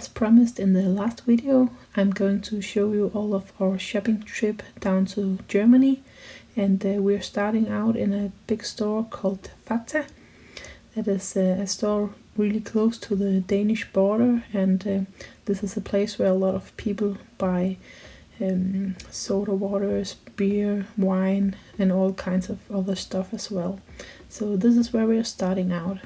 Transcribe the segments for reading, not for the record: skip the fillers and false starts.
As promised in the last video, I'm going to show you all of our shopping trip down to Germany, and we're starting out in a big store called Fakta. That is a store really close to the Danish border, and this is a place where a lot of people buy soda waters, beer, wine, and all kinds of other stuff as well. So this is where we're starting out.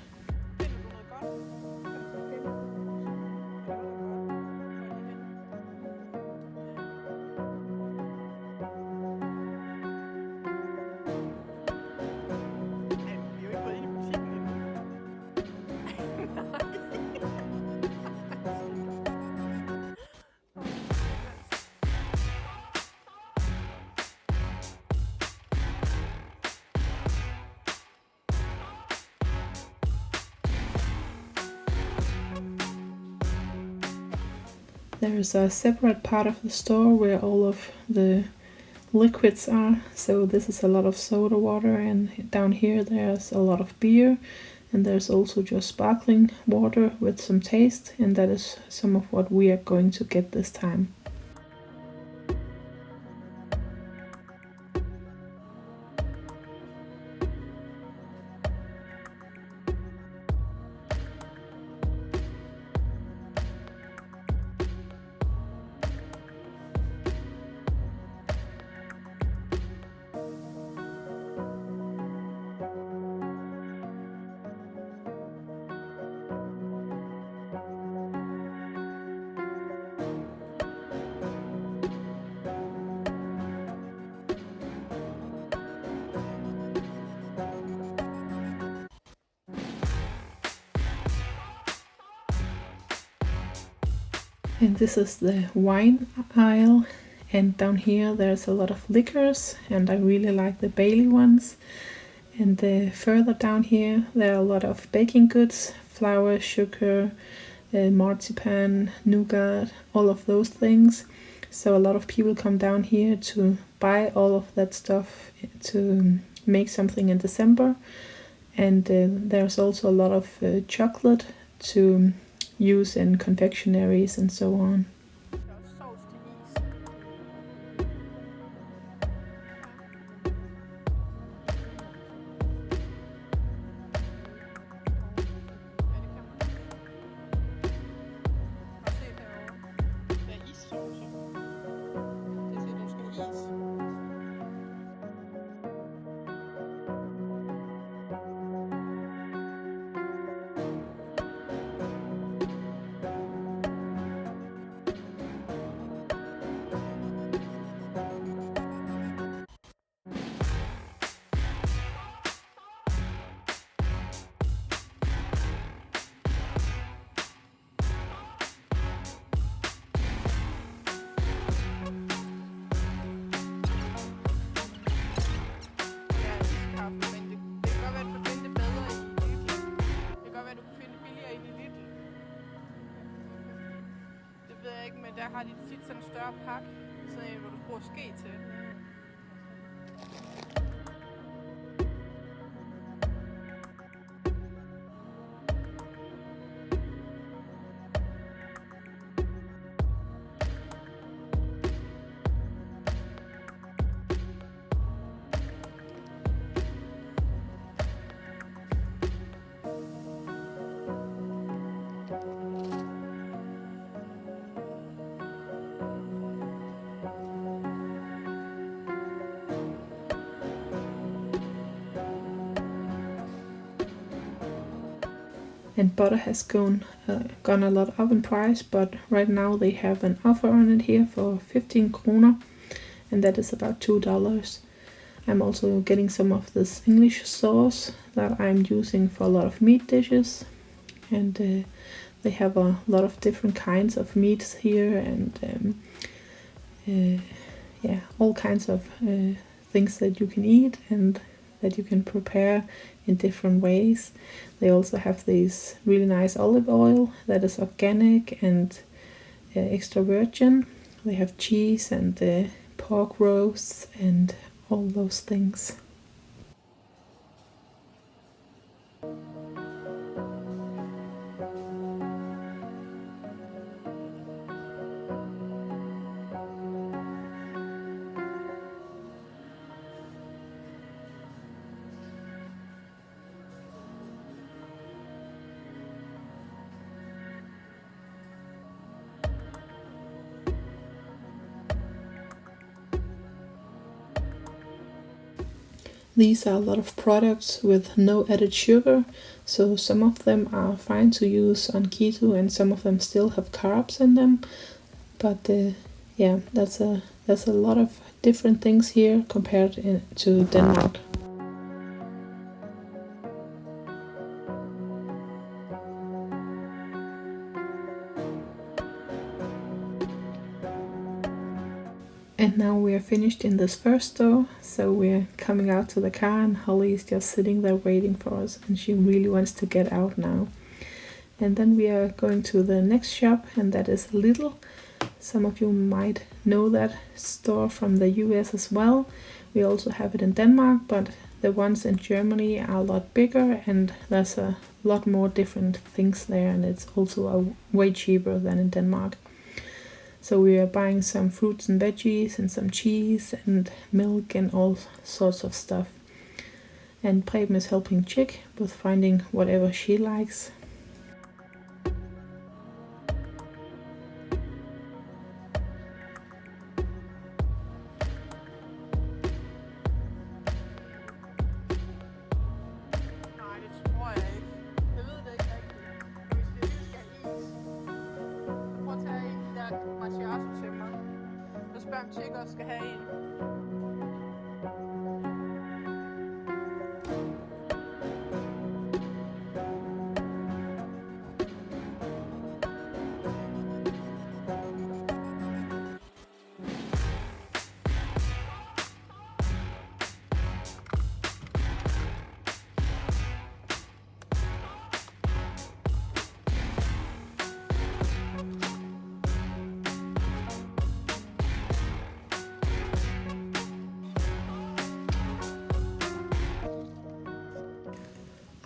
There is a separate part of the store where all of the liquids are. So this is a lot of soda water, and down here there's a lot of beer, and there's also just sparkling water with some taste, and that is some of what we are going to get this time. And this is the wine aisle, and down here there's a lot of liquors, and I really like the Bailey ones. And further down here there are a lot of baking goods, flour, sugar, marzipan, nougat, all of those things. So a lot of people come down here to buy all of that stuff to make something in December. And there's also a lot of chocolate to use in confectionaries and so on. Men der har de tit sådan en større pakke, sådan en, hvor du bruger ske til. And butter has gone a lot up in price, but right now they have an offer on it here for 15 kroner, and that is about $2. I'm also getting some of this English sauce that I'm using for a lot of meat dishes, and they have a lot of different kinds of meats here, and yeah, all kinds of things that you can eat and that you can prepare in different ways. They also have this really nice olive oil that is organic and extra virgin. They have cheese and pork roasts and all those things. These are a lot of products with no added sugar, so some of them are fine to use on keto and some of them still have carbs in them. But yeah, there's a lot of different things here compared to Denmark. And now we are finished in this first store, so we're coming out to the car and Holly is just sitting there waiting for us and she really wants to get out now. And then we are going to the next shop, and that is Lidl. Some of you might know that store from the US as well. We also have it in Denmark, but the ones in Germany are a lot bigger and there's a lot more different things there, and it's also way cheaper than in Denmark. So we are buying some fruits and veggies and some cheese and milk and all sorts of stuff. And Preben is helping Chick with finding whatever she likes. Nej, det tror jeg ikke. Jeg ved det ikke rigtigt. Men hvis det skal have is, så prøv at tage en af de der macchiato til mig. Så spørg om Chick også skal have en.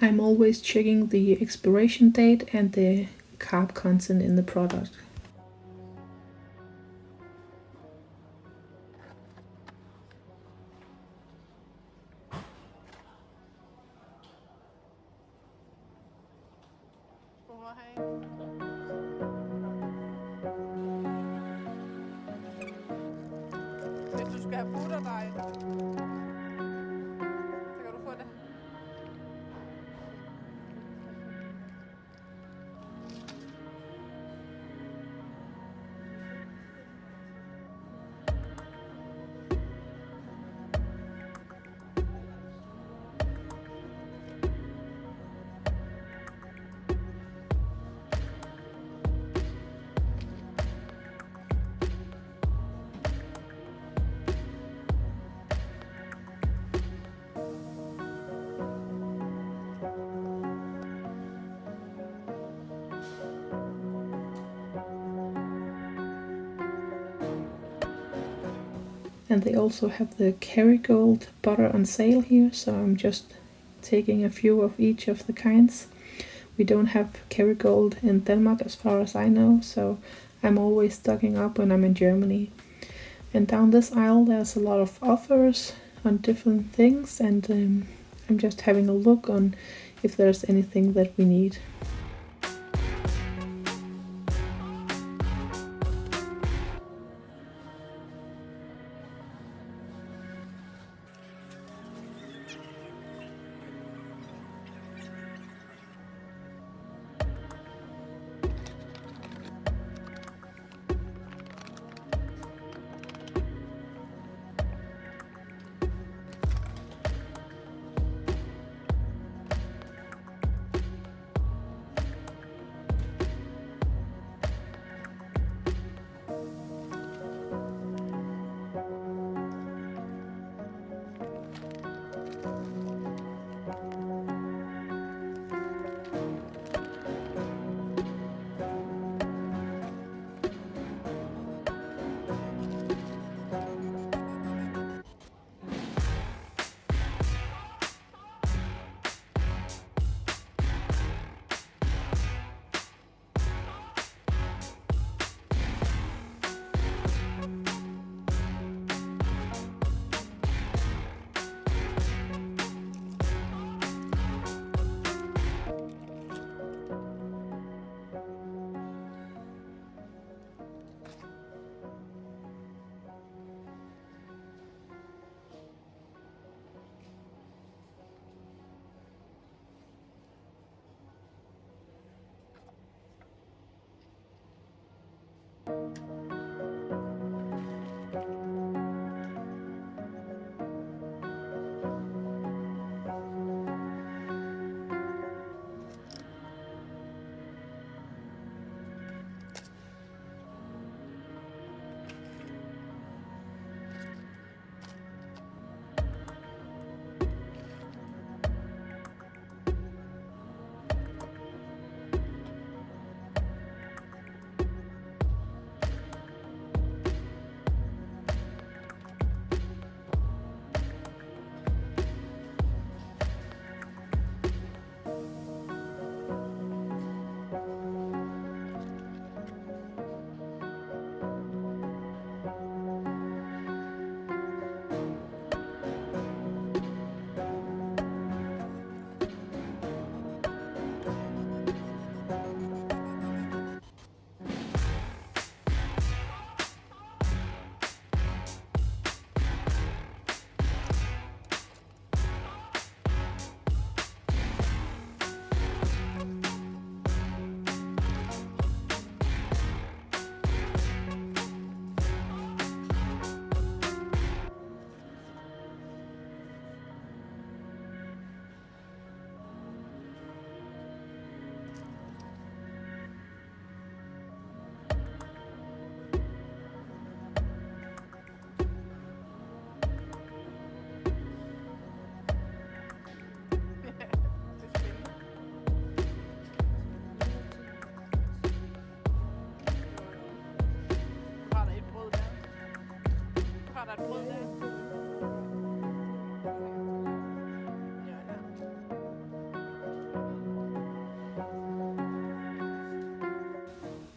I'm always checking the expiration date and the carb content in the product. Skal du have en? Hvis du skal have butterdej, så kan du få det. And they also have the Kerrygold butter on sale here, so I'm just taking a few of each of the kinds. We don't have Kerrygold in Denmark as far as I know, so I'm always stocking up when I'm in Germany. And down this aisle there's a lot of offers on different things, and I'm just having a look on if there's anything that we need.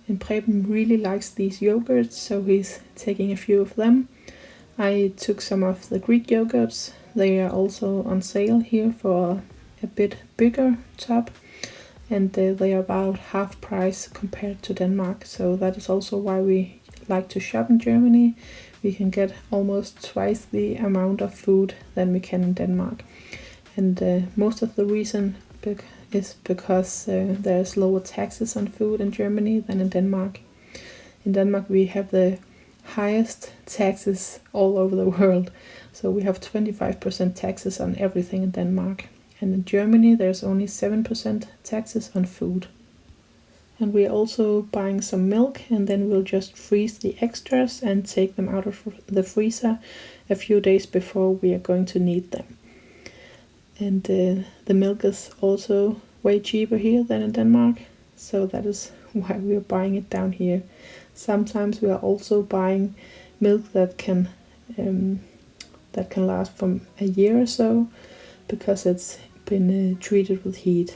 And Preben really likes these yogurts, so he's taking a few of them. I took some of the Greek yogurts. They are also on sale here for a bit bigger tub, and they are about half price compared to Denmark, so that is also why we like to shop in Germany. We can get almost twice the amount of food than we can in Denmark, and most of the reason is because there's lower taxes on food in Germany than in Denmark. In Denmark we have the highest taxes all over the world, so we have 25% taxes on everything in Denmark, and in Germany there's only 7% taxes on food. And we're also buying some milk, and then we'll just freeze the extras and take them out of the freezer a few days before we are going to need them. And the milk is also way cheaper here than in Denmark, so that is why we are buying it down here. Sometimes we are also buying milk that can last from a year or so, because it's been treated with heat.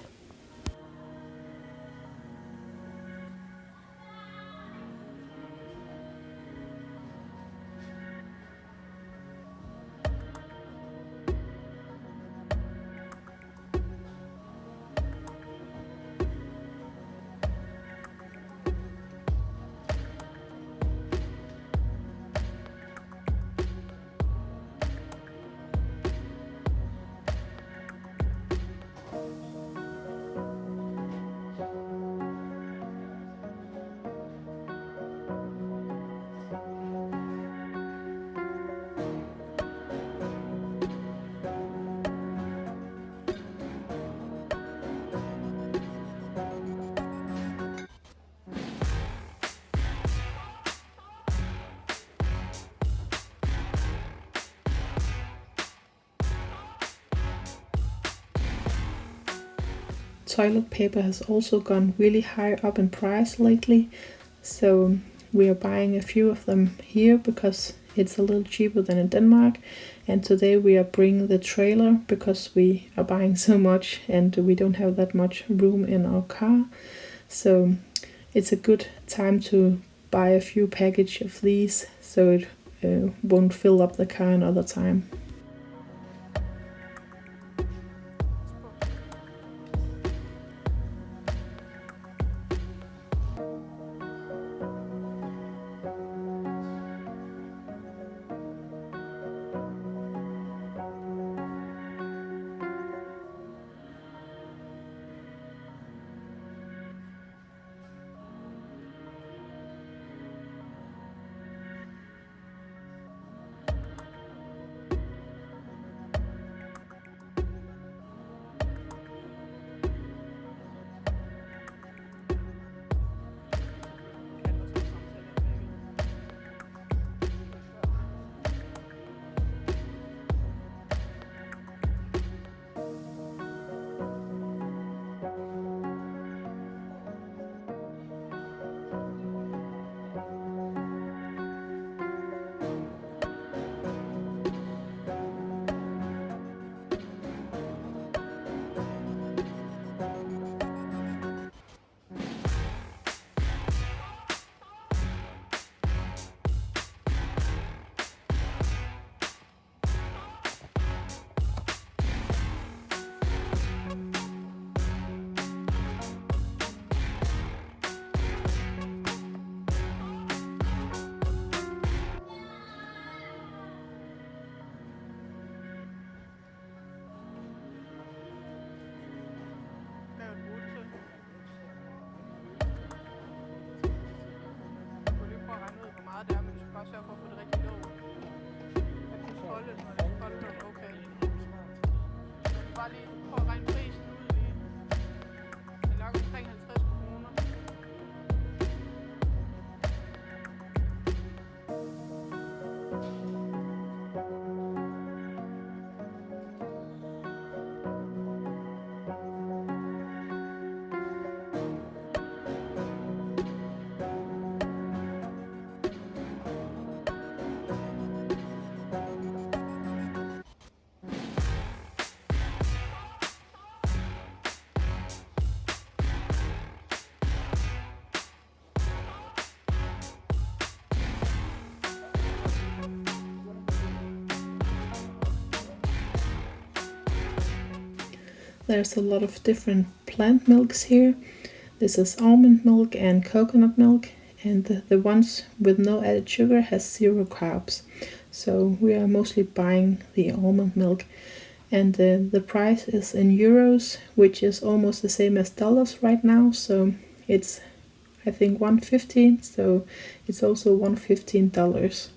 Toilet paper has also gone really high up in price lately, so we are buying a few of them here because it's a little cheaper than in Denmark. And today we are bringing the trailer because we are buying so much and we don't have that much room in our car, so it's a good time to buy a few packages of these so it won't fill up the car another time. bare sørge for at få det rigtig låg. Jeg kunne folde, når det er koldt låg. Okay. Så du bare lige prøve at regne prisen ud lige. Det er nok omkring 50 kroner. There's a lot of different plant milks here. This is almond milk and coconut milk, and the ones with no added sugar has 0 carbs. So we are mostly buying the almond milk, and the price is in euros, which is almost the same as dollars right now. So it's, I think, 1.15. So it's also $1.15.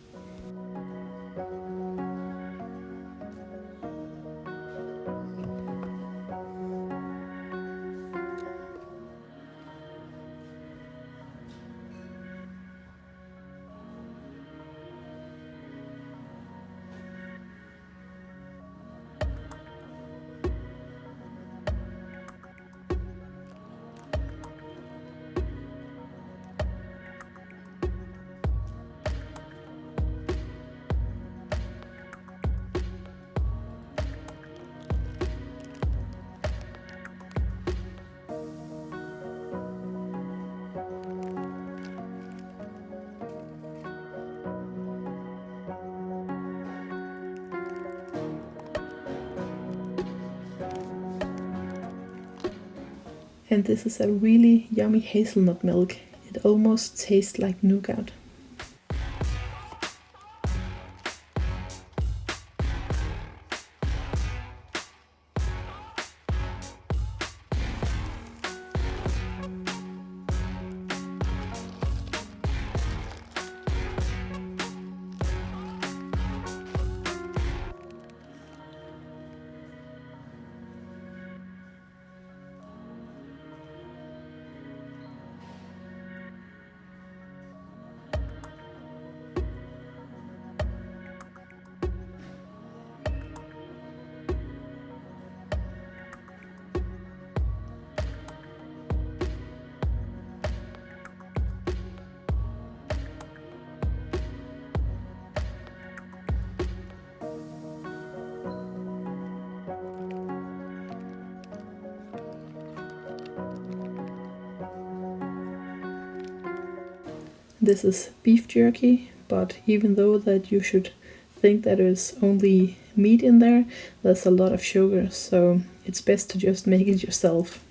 And this is a really yummy hazelnut milk. It almost tastes like nougat. This is beef jerky, but even though that you should think that there's only meat in there, there's a lot of sugar, so it's best to just make it yourself.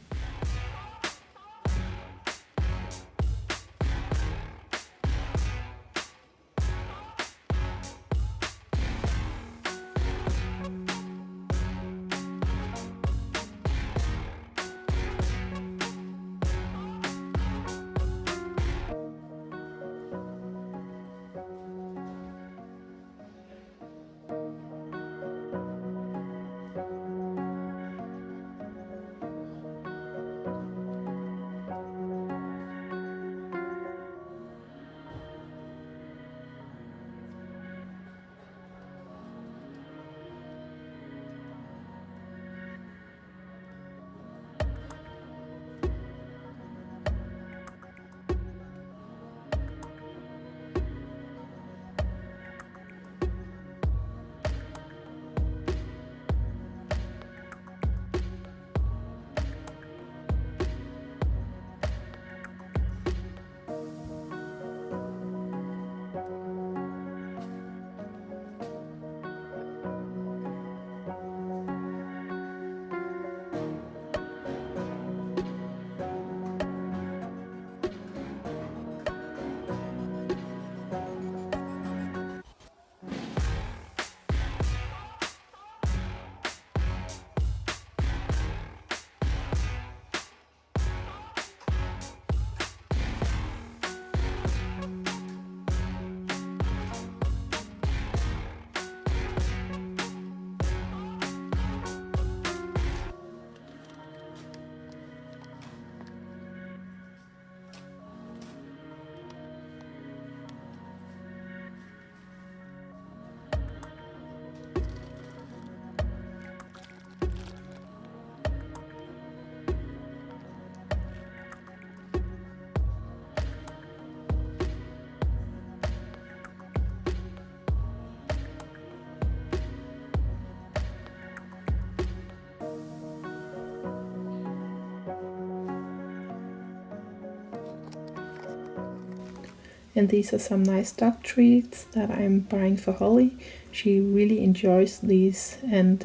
And these are some nice dog treats that I'm buying for Holly. She really enjoys these, and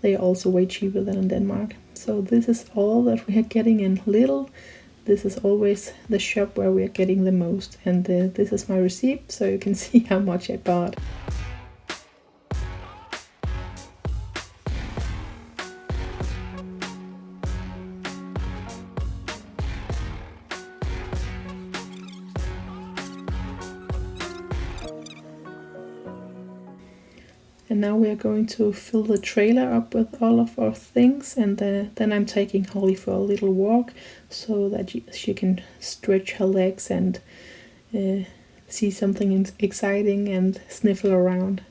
they are also way cheaper than in Denmark. So this is all that we are getting in Lidl. This is always the shop where we are getting the most, and this is my receipt, so you can see how much I bought. And now we are going to fill the trailer up with all of our things, and then I'm taking Holly for a little walk so that she can stretch her legs and see something exciting and sniffle around.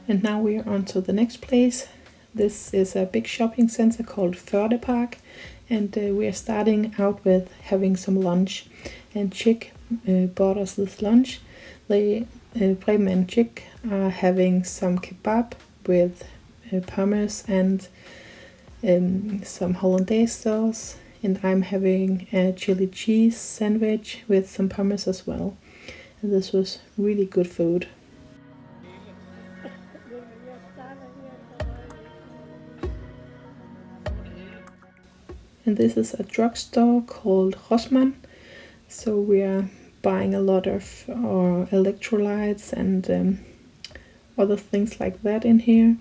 And now we are on to the next place. This is a big shopping center called Park, and we are starting out with having some lunch. And Chick bought us this lunch. Preben and Chick are having some kebab with pommes and some hollandaise sauce, and I'm having a chili cheese sandwich with some pommes as well. And this was really good food. And this is a drugstore called Rossmann. So we are buying a lot of our electrolytes and other things like that in here.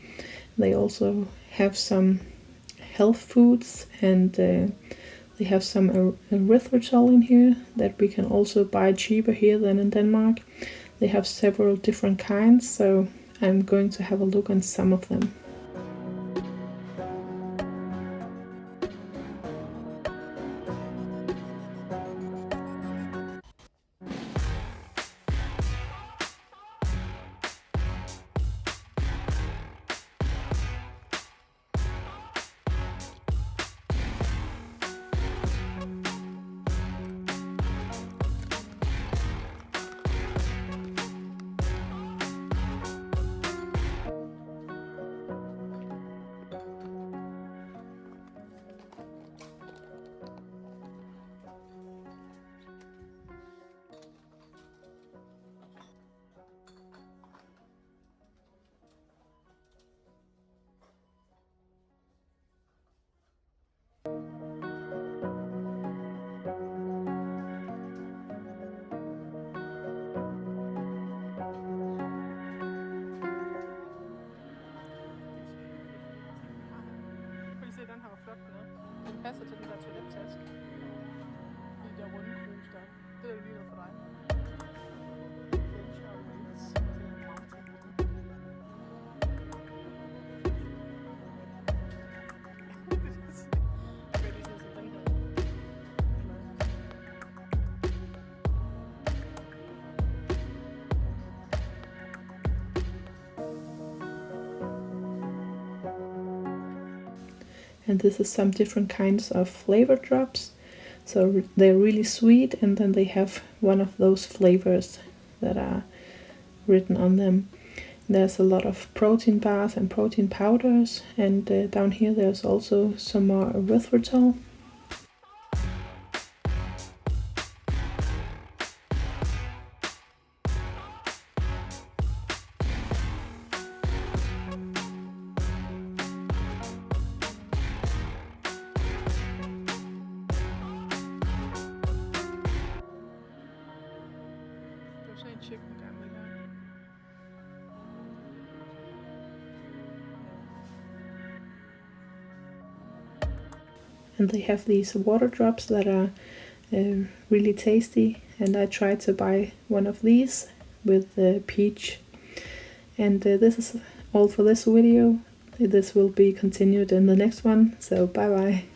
They also have some health foods, and they have some erythritol in here that we can also buy cheaper here than in Denmark. They have several different kinds, so I'm going to have a look on some of them. Den har jo flot med. Den passer til den der toilettaske. De der runde krus der. Det er jo lige noget for dig. Venture Waits. Og så er den mountain okay, det er sådan den her. And this is some different kinds of flavor drops. So they're really sweet, and then they have one of those flavors that are written on them. There's a lot of protein bars and protein powders, and down here there's also some more erythritol. and they have these water drops that are really tasty, and I tried to buy one of these with peach. And this is all for this video. This will be continued in the next one, so bye bye.